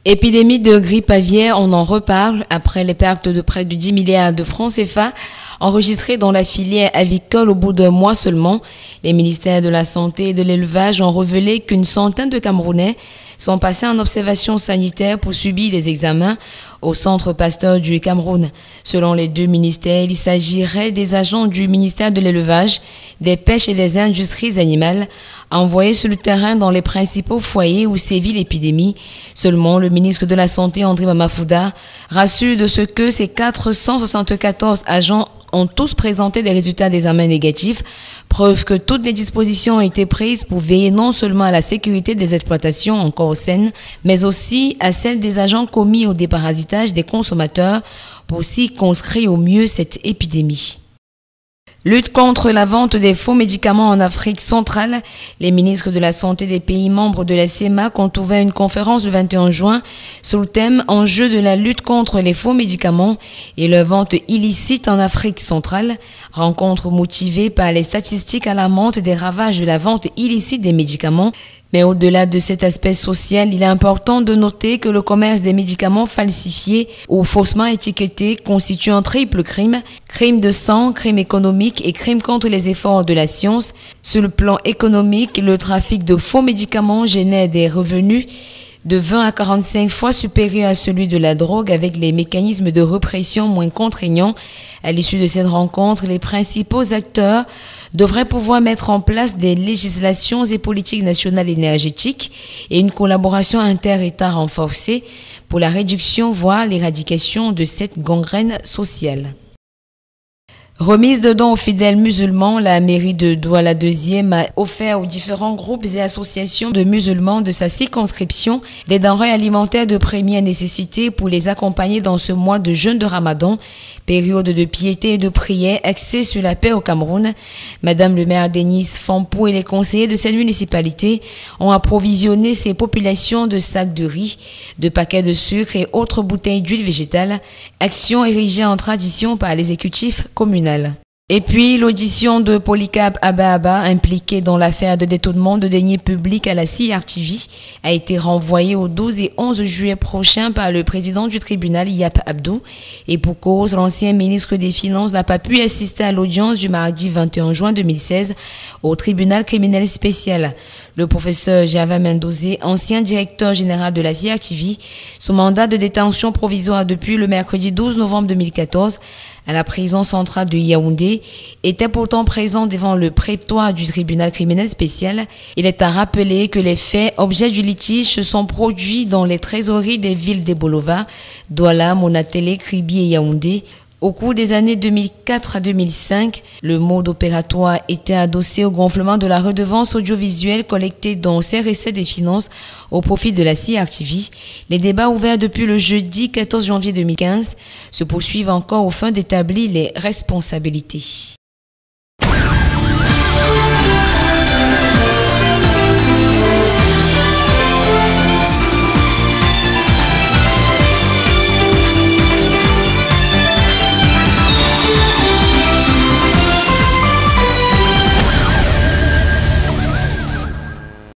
Épidémie de grippe aviaire, on en reparle après les pertes de près de 10 milliards de francs CFA enregistrées dans la filière avicole au bout d'un mois seulement. Les ministères de la Santé et de l'Élevage ont révélé qu'une centaine de Camerounais sont passés en observation sanitaire pour subir des examens au Centre Pasteur du Cameroun. Selon les deux ministères, il s'agirait des agents du ministère de l'Élevage, des Pêches et des Industries animales envoyés sur le terrain dans les principaux foyers où sévit l'épidémie. Seulement, le ministre de la Santé, André Mamafouda, rassure de ce que ces 474 agents ont tous présenté des résultats d'examen négatifs, preuve que toutes les dispositions ont été prises pour veiller non seulement à la sécurité des exploitations encore saines, mais aussi à celle des agents commis au déparasitage des consommateurs pour circonscrire au mieux cette épidémie. Lutte contre la vente des faux médicaments en Afrique centrale. Les ministres de la Santé des pays membres de la CEMAC ont ouvert une conférence le 21 juin sous le thème « Enjeux de la lutte contre les faux médicaments et leur vente illicite en Afrique centrale ». Rencontre motivée par les statistiques alarmantes des ravages de la vente illicite des médicaments. Mais au-delà de cet aspect social, il est important de noter que le commerce des médicaments falsifiés ou faussement étiquetés constitue un triple crime. Crime de sang, crime économique et crime contre les efforts de la science. Sur le plan économique, le trafic de faux médicaments génère des revenus de 20 à 45 fois supérieur à celui de la drogue avec les mécanismes de répression moins contraignants. À l'issue de cette rencontre, les principaux acteurs devraient pouvoir mettre en place des législations et politiques nationales énergétiques et une collaboration inter-État renforcée pour la réduction, voire l'éradication de cette gangrène sociale. Remise de dons aux fidèles musulmans, la mairie de Douala II a offert aux différents groupes et associations de musulmans de sa circonscription des denrées alimentaires de première nécessité pour les accompagner dans ce mois de jeûne de Ramadan, période de piété et de prière axée sur la paix au Cameroun. Madame le maire Denise Fampou et les conseillers de cette municipalité ont approvisionné ces populations de sacs de riz, de paquets de sucre et autres bouteilles d'huile végétale, action érigée en tradition par l'exécutif communal. Et puis, l'audition de Polycarpe Abba, impliqué dans l'affaire de détournement de deniers publics à la CRTV, a été renvoyée au 12 et 11 juillet prochain par le président du tribunal, Yap Abdou. Et pour cause, l'ancien ministre des Finances n'a pas pu assister à l'audience du mardi 21 juin 2016 au tribunal criminel spécial. Le professeur Gervais Mendozé, ancien directeur général de la CRTV, sous mandat de détention provisoire depuis le mercredi 12 novembre 2014, à la prison centrale de Yaoundé, était pourtant présent devant le prétoire du tribunal criminel spécial. Il est à rappeler que les faits, objets du litige, se sont produits dans les trésoreries des villes d'Ebolova, Douala, Monatélé, Kribi et Yaoundé. Au cours des années 2004 à 2005, le mode opératoire était adossé au gonflement de la redevance audiovisuelle collectée dans CRC des finances au profit de la CRTV. Les débats ouverts depuis le jeudi 14 janvier 2015 se poursuivent encore aux fins d'établir les responsabilités.